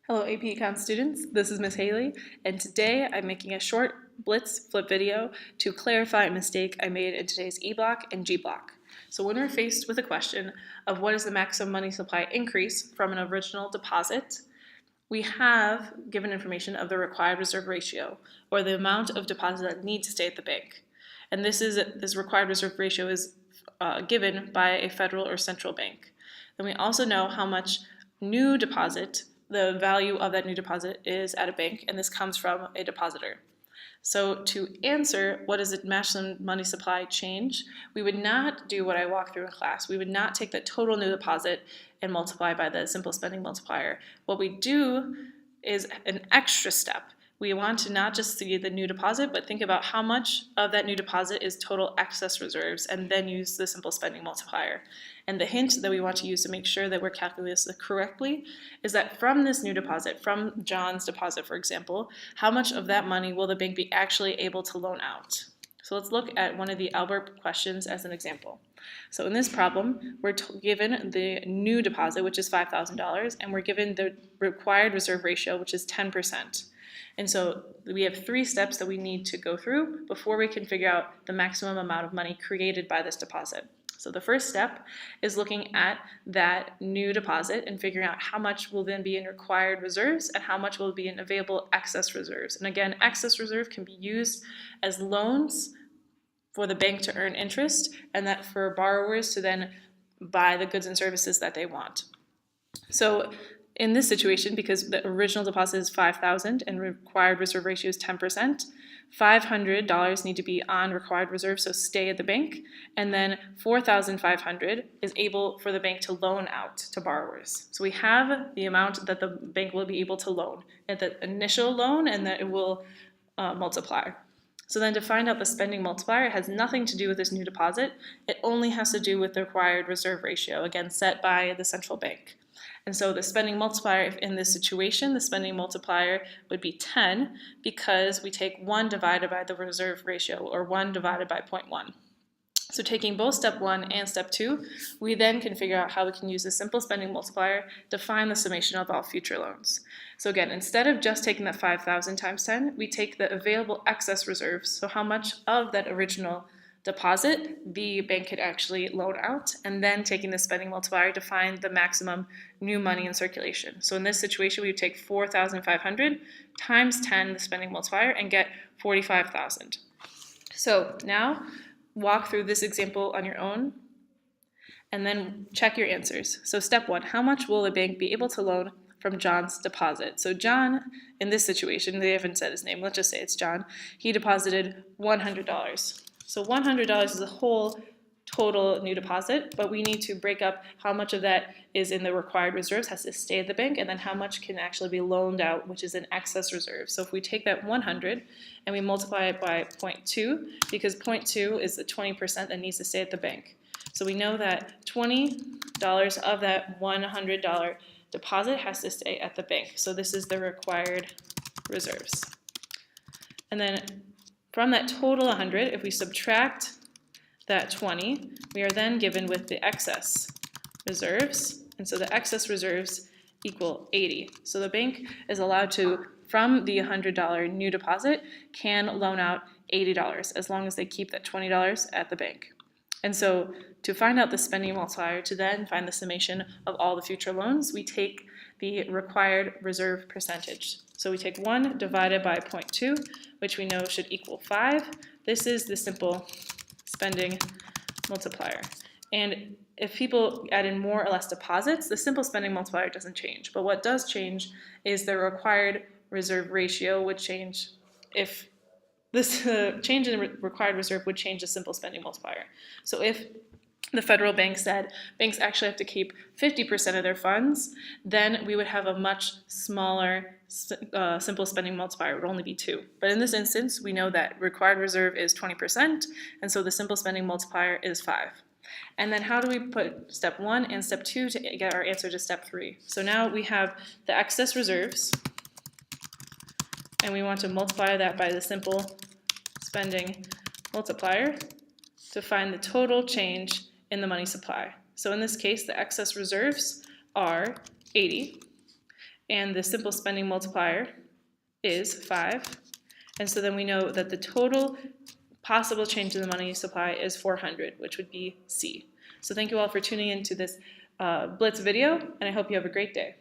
Hello AP Econ students, this is Ms. Haley, and today I'm making a short Blitz flip video to clarify a mistake I made in today's E block and G block. So when we're faced with a question of what is the maximum money supply increase from an original deposit, we have given information of the required reserve ratio, or the amount of deposits that need to stay at the bank. And this required reserve ratio is given by a federal or central bank. Then we also know how much new deposit, the value of that new deposit is at a bank, and this comes from a depositor. So to answer what is the maximum money supply change, we would not do what I walked through in class. We would not take the total new deposit and multiply by the simple spending multiplier. What we do is an extra step. We want to not just see the new deposit, but think about how much of that new deposit is total excess reserves, and then use the simple spending multiplier. And the hint that we want to use to make sure that we're calculating this correctly is that from this new deposit, from John's deposit, for example, how much of that money will the bank be actually able to loan out? So let's look at one of the Albert questions as an example. So in this problem, we're given the new deposit, which is $5,000, and we're given the required reserve ratio, which is 10%. And so we have 3 steps that we need to go through before we can figure out the maximum amount of money created by this deposit. So the first step is looking at that new deposit and figuring out how much will then be in required reserves and how much will be in available excess reserves. And again, excess reserve can be used as loans for the bank to earn interest, and that for borrowers to then buy the goods and services that they want. So in this situation, because the original deposit is $5,000 and required reserve ratio is 10%, $500 need to be on required reserve, so stay at the bank, and then $4,500 is able for the bank to loan out to borrowers. So we have the amount that the bank will be able to loan at the initial loan, and that it will multiply. So then to find out the spending multiplier, it has nothing to do with this new deposit. It only has to do with the required reserve ratio, again set by the central bank. And so the spending multiplier, in this situation, the spending multiplier would be 10 because we take 1 divided by the reserve ratio, or 1 divided by 0.1. So taking both step 1 and step 2, we then can figure out how we can use the simple spending multiplier to find the summation of all future loans. So again, instead of just taking that 5,000 times 10, we take the available excess reserves, so how much of that original deposit the bank could actually loan out, and then taking the spending multiplier to find the maximum new money in circulation. So in this situation, we would take 4,500 times 10, the spending multiplier, and get 45,000. So now walk through this example on your own and then check your answers. So step 1, how much will the bank be able to loan from John's deposit? So John, in this situation, they haven't said his name, let's just say it's John, he deposited $100. So $100 is a whole total new deposit, but we need to break up how much of that is in the required reserves, has to stay at the bank, and then how much can actually be loaned out, which is an excess reserve. So if we take that 100 and we multiply it by 0.2, because 0.2 is the 20% that needs to stay at the bank. So we know that $20 of that $100 deposit has to stay at the bank. So this is the required reserves. And then from that total 100, if we subtract that 20, we are then given with the excess reserves, and so the excess reserves equal 80. So the bank is allowed to, from the $100 new deposit, can loan out $80 as long as they keep that $20 at the bank. And so to find out the spending multiplier, to then find the summation of all the future loans, we take the required reserve percentage. So we take 1 divided by 0.2, which we know should equal 5. This is the simple spending multiplier. And if people add in more or less deposits, the simple spending multiplier doesn't change. But what does change is the required reserve ratio would change. If this change in the required reserve would change the simple spending multiplier. So if the federal bank said banks actually have to keep 50% of their funds, then we would have a much smaller simple spending multiplier. It would only be 2. But in this instance, we know that required reserve is 20%, and so the simple spending multiplier is 5. And then how do we put step 1 and step 2 to get our answer to step 3? So now we have the excess reserves, and we want to multiply that by the simple spending multiplier to find the total change in the money supply. So in this case, the excess reserves are 80, and the simple spending multiplier is 5. And so then we know that the total possible change in the money supply is 400, which would be C. So thank you all for tuning into this Blitz video, and I hope you have a great day.